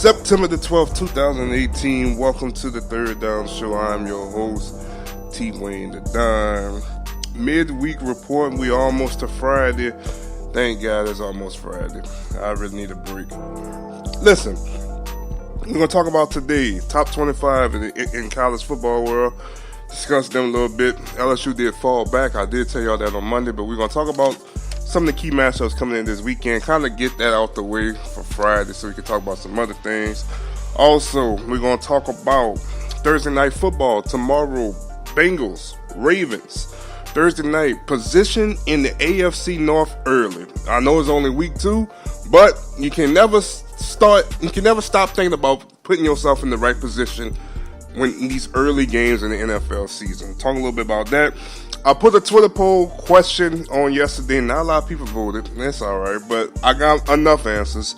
September the 12th, 2018. Welcome to the Third Down Show. I'm your host, T. Wayne the Dime. Midweek report. We almost to Friday. Thank God it's almost Friday. I really need a break. Listen, we're going to talk about today, top 25 in college football world. Discuss them a little bit. LSU did fall back. I did tell y'all that on Monday, but we're going to talk about some of the key matchups coming in this weekend. Kind of get that out the way for Friday so we can talk about some other things. Also, we're going to talk about Thursday night football. Tomorrow, Bengals, Ravens. Thursday night, position in the AFC North early. I know it's only week 2, but you can never stop thinking about putting yourself in the right position when in these early games in the NFL season. Talk a little bit about that. I put a Twitter poll question on yesterday. Not a lot of people voted. That's all right, but I got enough answers.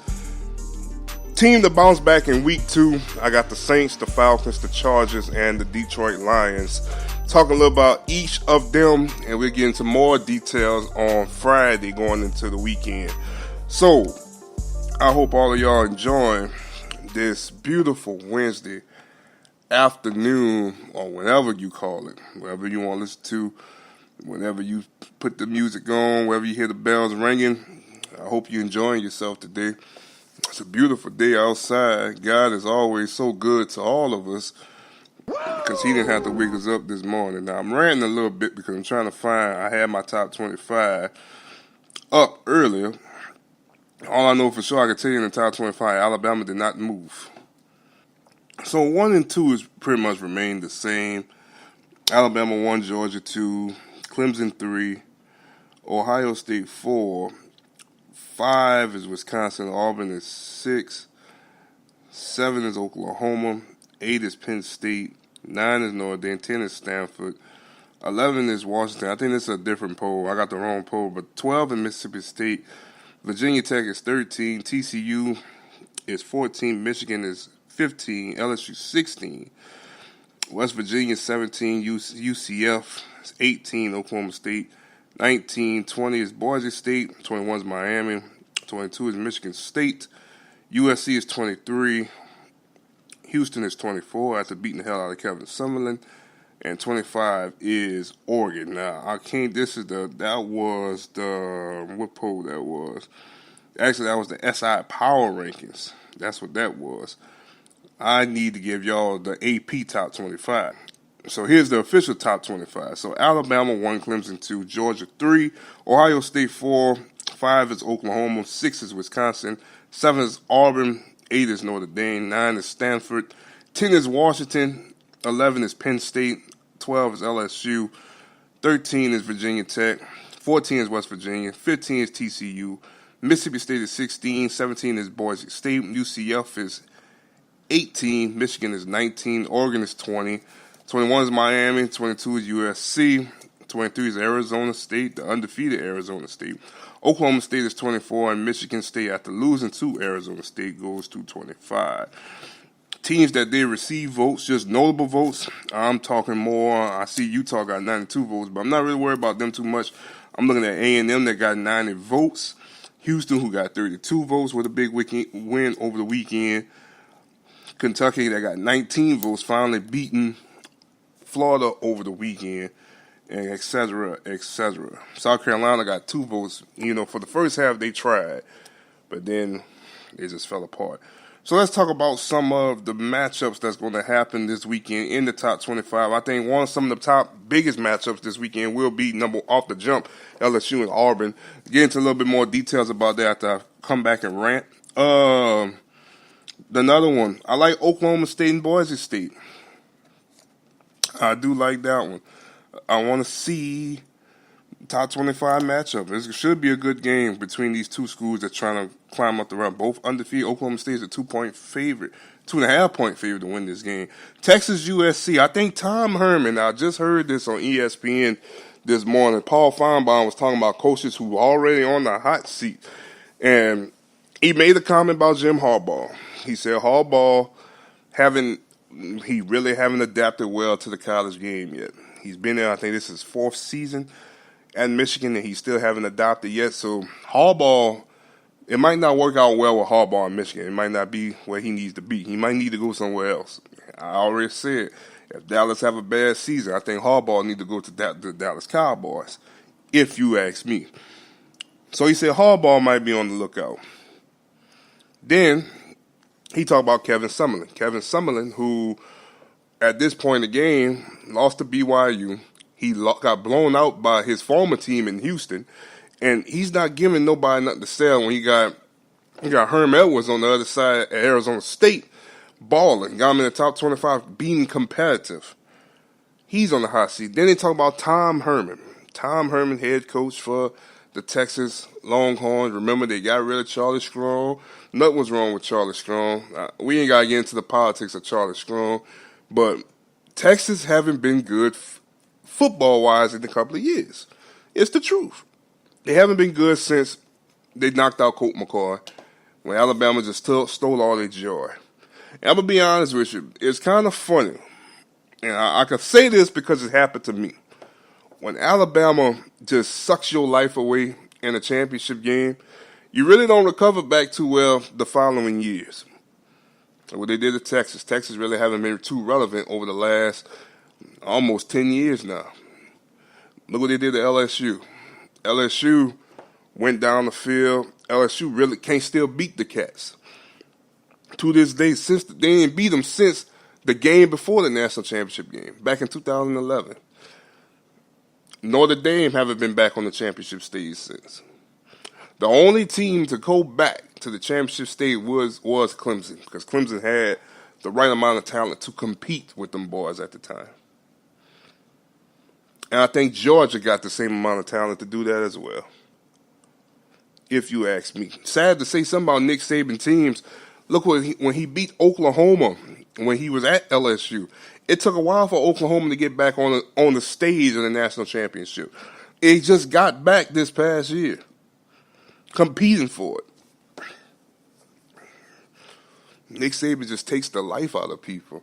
Team to bounce back in week 2. I got the Saints, the Falcons, the Chargers, and the Detroit Lions. Talk a little about each of them, and we'll get into more details on Friday going into the weekend. So, I hope all of y'all enjoying this beautiful Wednesday afternoon, or whatever you call it, whatever you want to listen to, whenever you put the music on, wherever you hear the bells ringing. I hope you're enjoying yourself today. It's a beautiful day outside. God is always so good to all of us because he didn't have to wake us up this morning. Now, I'm ranting a little bit because I'm trying to find, I had my top 25 up earlier. All I know for sure, I can tell you in the top 25, Alabama did not move. So 1 and 2 has pretty much remained the same. Alabama 1, Georgia 2, Clemson 3, Ohio State 4, 5 is Wisconsin, Auburn is 6, 7 is Oklahoma, 8 is Penn State, 9 is Notre Dame, 10 is Stanford, 11 is Washington. I think this is a different poll. I got the wrong poll, but 12 is Mississippi State, Virginia Tech is 13, TCU is 14, Michigan is 15, LSU 16, West Virginia 17, UCF is 18, Oklahoma State 19, 20 is Boise State, 21 is Miami, 22 is Michigan State, USC is 23, Houston is 24 after beating the hell out of Kevin Summerlin, and 25 is Oregon. Now, that was what poll that was? Actually, that was the SI Power Rankings. That's what that was. I need to give y'all the AP top 25. So here's the official top 25. So Alabama 1, Clemson 2, Georgia 3, Ohio State 4, 5 is Oklahoma, 6 is Wisconsin, 7 is Auburn, 8 is Notre Dame, 9 is Stanford, 10 is Washington, 11 is Penn State, 12 is LSU, 13 is Virginia Tech, 14 is West Virginia, 15 is TCU, Mississippi State is 16, 17 is Boise State, UCF is 18, Michigan is 19, Oregon is 20, 21 is Miami, 22 is USC, 23 is Arizona State, the undefeated Arizona State. Oklahoma State is 24, and Michigan State, after losing to Arizona State, goes to 25. Teams that did receive votes, just notable votes, I'm talking more. I see Utah got 92 votes, but I'm not really worried about them too much. I'm looking at A&M that got 90 votes. Houston, who got 32 votes with a big win over the weekend. Kentucky, that got 19 votes, finally beating Florida over the weekend, and et cetera, et cetera. South Carolina got 2 votes. For the first half, they tried, but then they just fell apart. So let's talk about some of the matchups that's going to happen this weekend in the top 25. I think some of the top biggest matchups this weekend will be off the jump, LSU and Auburn. Get into a little bit more details about that after I come back and rant. Another one, I like Oklahoma State and Boise State. I do like that one. I want to see top 25 matchup. It should be a good game between these two schools that are trying to climb up the ramp. Both undefeated. Oklahoma State is a 2-point favorite, 2.5-point favorite to win this game. Texas USC. I think Tom Herman, I just heard this on ESPN this morning. Paul Feinbaum was talking about coaches who are already on the hot seat. And he made a comment about Jim Harbaugh. He said Harbaugh he really haven't adapted well to the college game yet. He's been there, I think this is his 4th season at Michigan, and he still haven't adopted yet. So Harbaugh it might not work out well with Harbaugh in Michigan. It might not be where he needs to be. He might need to go somewhere else. I already said, if Dallas have a bad season, I think Harbaugh need to go to the Dallas Cowboys, if you ask me. So he said Harbaugh might be on the lookout. Then he talked about Kevin Summerlin. Kevin Summerlin, who at this point in the game lost to BYU. He got blown out by his former team in Houston, and he's not giving nobody nothing to sell when he got Herm Edwards on the other side at Arizona State balling, got him in the top 25, being competitive. He's on the hot seat. Then they talk about Tom Herman. Tom Herman, head coach for the Texas Longhorns. Remember, they got rid of Charlie Strong. Nothing was wrong with Charlie Strong. We ain't got to get into the politics of Charlie Strong, but Texas haven't been good football-wise in a couple of years. It's the truth. They haven't been good since they knocked out Colt McCoy, when Alabama just stole all their joy. And I'm going to be honest with you, it's kind of funny. And I can say this because it happened to me. When Alabama just sucks your life away in a championship game, you really don't recover back too well the following years. What they did to Texas. Texas really haven't been too relevant over the last almost 10 years now. Look what they did to LSU. LSU went down the field. LSU really can't still beat the Cats. To this day, since they didn't beat them since the game before the national championship game, back in 2011. Notre Dame haven't been back on the championship stage since. The only team to go back to the championship stage was Clemson, because Clemson had the right amount of talent to compete with them boys at the time. And I think Georgia got the same amount of talent to do that as well, if you ask me. Sad to say something about Nick Saban teams. Look when he beat Oklahoma when he was at LSU. It took a while for Oklahoma to get back on the stage of the national championship. It just got back this past year, competing for it. Nick Saban just takes the life out of people.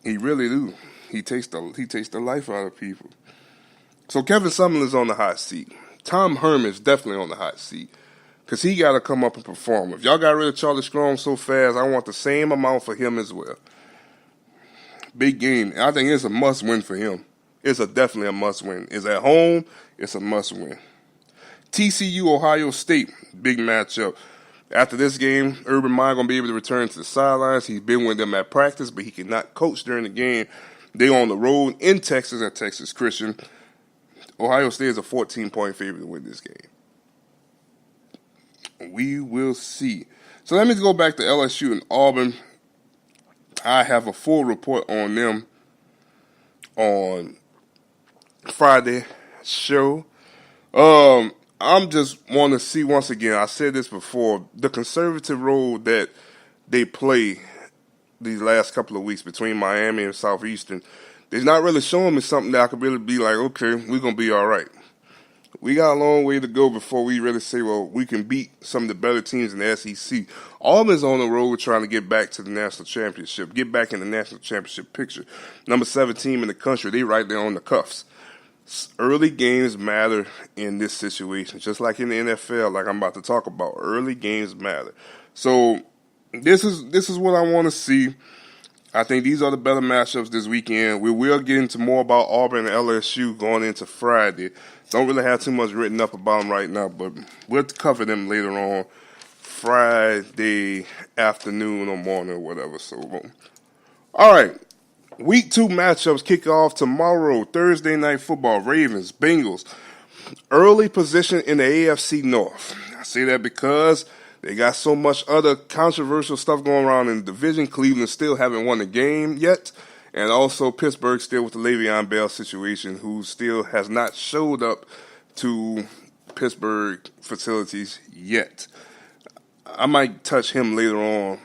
He really do. He takes the life out of people. So Kevin Summerlin's on the hot seat. Tom Herman's definitely on the hot seat, because he got to come up and perform. If y'all got rid of Charlie Strong so fast, I want the same amount for him as well. Big game. I think it's a must-win for him. It's definitely a must-win. It's at home. It's a must-win. TCU, Ohio State, big matchup. After this game, Urban Meyer going to be able to return to the sidelines. He's been with them at practice, but he cannot coach during the game. They on the road in Texas at Texas Christian. Ohio State is a 14-point favorite to win this game. We will see. So let me go back to LSU and Auburn. I have a full report on them on Friday show. I'm just want to see, once again, I said this before, the conservative role that they play these last couple of weeks between Miami and Southeastern. They're not really showing me something that I could really be like, okay, we're going to be all right. We got a long way to go before we really say, well, we can beat some of the better teams in the SEC. Auburn's on the road trying to get back to the national championship, get back in the national championship picture. Number 7 team in the country, they right there on the cuffs. Early games matter in this situation, just like in the NFL, like I'm about to talk about. Early games matter. So this is what I want to see. I think these are the better matchups this weekend. We will get into more about Auburn and LSU going into Friday. Don't really have too much written up about them right now, but we'll cover them later on Friday afternoon or morning or whatever. So, all right. Week 2 matchups kick off tomorrow, Thursday Night Football, Ravens, Bengals. Early position in the AFC North. I say that because they got so much other controversial stuff going around in the division. Cleveland still haven't won a game yet. And also Pittsburgh still with the Le'Veon Bell situation, who still has not showed up to Pittsburgh facilities yet. I might touch him later on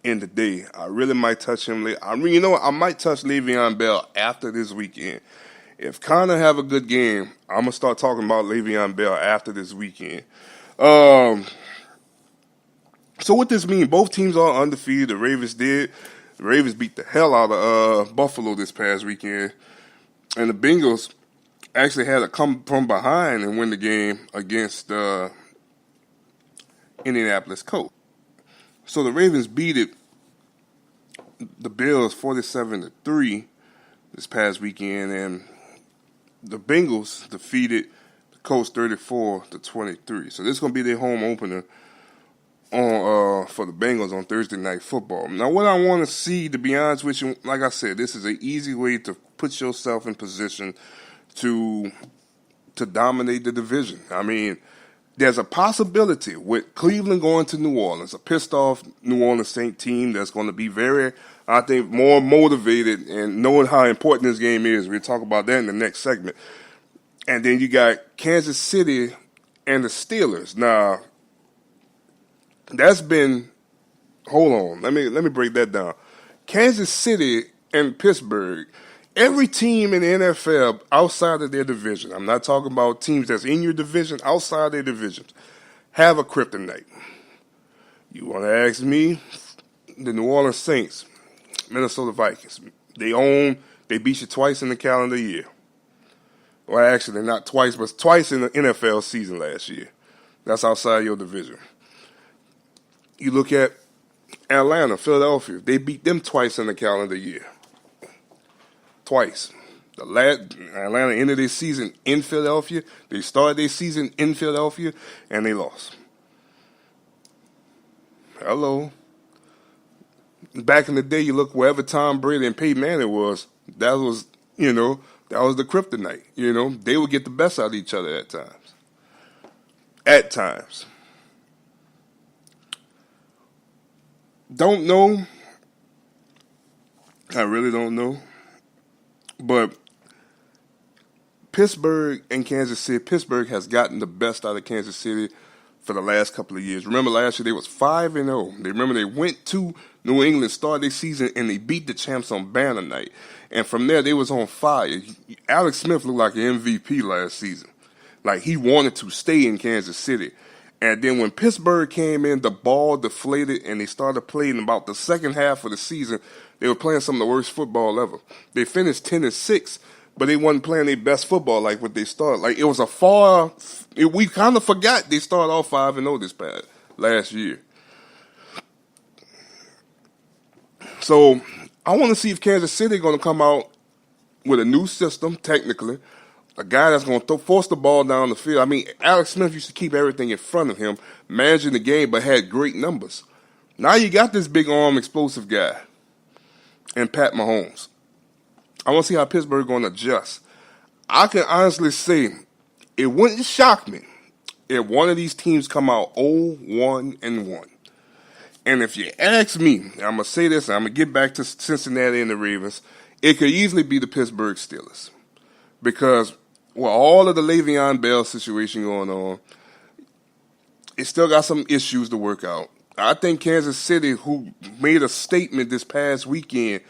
in the day. I really might touch him later. I might touch Le'Veon Bell after this weekend. If Connor have a good game, I'm going to start talking about Le'Veon Bell after this weekend. So what this means, both teams are undefeated. The Ravens did. The Ravens beat the hell out of Buffalo this past weekend. And the Bengals actually had to come from behind and win the game against Indianapolis Colts. So the Ravens beat the Bills 47-3 this past weekend, and the Bengals defeated the Colts 34-23. So this is going to be their home opener on for the Bengals on Thursday Night Football. Now, what I want to see, to be honest with you, like I said, this is an easy way to put yourself in position to dominate the division. I mean, there's a possibility with Cleveland going to New Orleans, a pissed off New Orleans Saint team that's going to be very, I think, more motivated and knowing how important this game is. We'll talk about that in the next segment. And then you got Kansas City and the Steelers. Now, that's been, hold on, let me break that down. Kansas City and Pittsburgh, every team in the NFL outside of their division, I'm not talking about teams that's in your division, outside their divisions, have a kryptonite. You want to ask me, the New Orleans Saints, Minnesota Vikings, they beat you twice in the calendar year. Well, actually, not twice, but twice in the NFL season last year. That's outside your division. You look at Atlanta, Philadelphia, they beat them twice in the calendar year. Twice. Atlanta ended their season in Philadelphia. They started their season in Philadelphia, and they lost. Hello. Back in the day, you look wherever Tom Brady and Peyton Manning was, that was the kryptonite. They would get the best out of each other at times. At times. Don't know. I really don't know. But Pittsburgh and Kansas City, Pittsburgh has gotten the best out of Kansas City for the last couple of years. Remember last year they was 5-0. They went to New England, started their season, and they beat the champs on Banner Night. And from there they was on fire. Alex Smith looked like an MVP last season. Like he wanted to stay in Kansas City. And then when Pittsburgh came in, the ball deflated, and they started playing about the second half of the season. They were playing some of the worst football ever. They finished 10-6, but they wasn't playing their best football like what they started. Like it was we kind of forgot they started off 5-0 this past last year. So I want to see if Kansas City going to come out with a new system, technically. A guy that's going to force the ball down the field. I mean, Alex Smith used to keep everything in front of him, managing the game, but had great numbers. Now you got this big arm, explosive guy, and Pat Mahomes. I want to see how Pittsburgh going to adjust. I can honestly say it wouldn't shock me if one of these teams come out 0-1-1. And if you ask me, I'm going to say this, and I'm going to get back to Cincinnati and the Ravens, it could easily be the Pittsburgh Steelers. Because with all of the Le'Veon Bell situation going on, it still got some issues to work out. I think Kansas City, who made a statement this past weekend,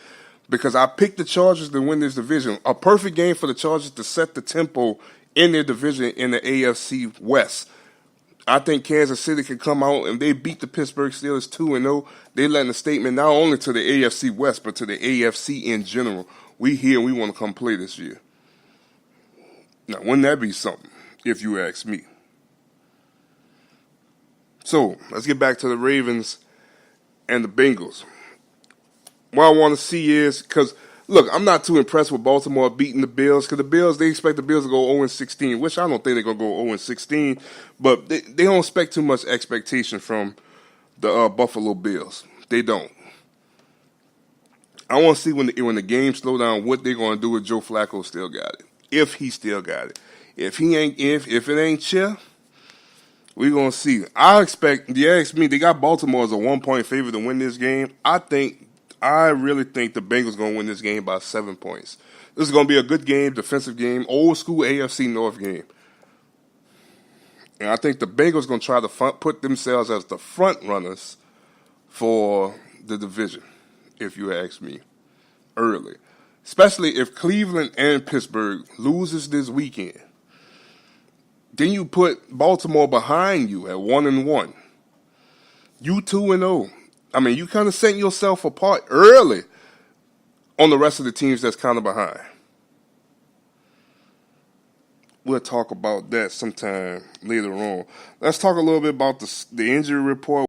because I picked the Chargers to win this division, a perfect game for the Chargers to set the tempo in their division in the AFC West. I think Kansas City can come out and they beat the Pittsburgh Steelers 2-0. They letting a statement not only to the AFC West, but to the AFC in general. We here and we want to come play this year. Now, wouldn't that be something, if you ask me? So, let's get back to the Ravens and the Bengals. What I want to see is, because, look, I'm not too impressed with Baltimore beating the Bills, because the Bills, they expect the Bills to go 0-16, which I don't think they're going to go 0-16, but they don't expect too much expectation from the Buffalo Bills. They don't. I want to see when the game slow down what they're going to do with Joe Flacco still got it. If he still got it. If it ain't chill, we're going to see. I expect, you ask me, they got Baltimore as a 1-point favorite to win this game. I really think the Bengals going to win this game by 7 points. This is going to be a good game, defensive game, old school AFC North game. And I think the Bengals going to try to put themselves as the front runners for the division, if you ask me, early. Especially if Cleveland and Pittsburgh loses this weekend. Then you put Baltimore behind you at 1-1. You 2-0. I mean, you kind of setting yourself apart early on the rest of the teams that's kind of behind. we'll talk about that sometime later on. Let's talk a little bit about the injury report.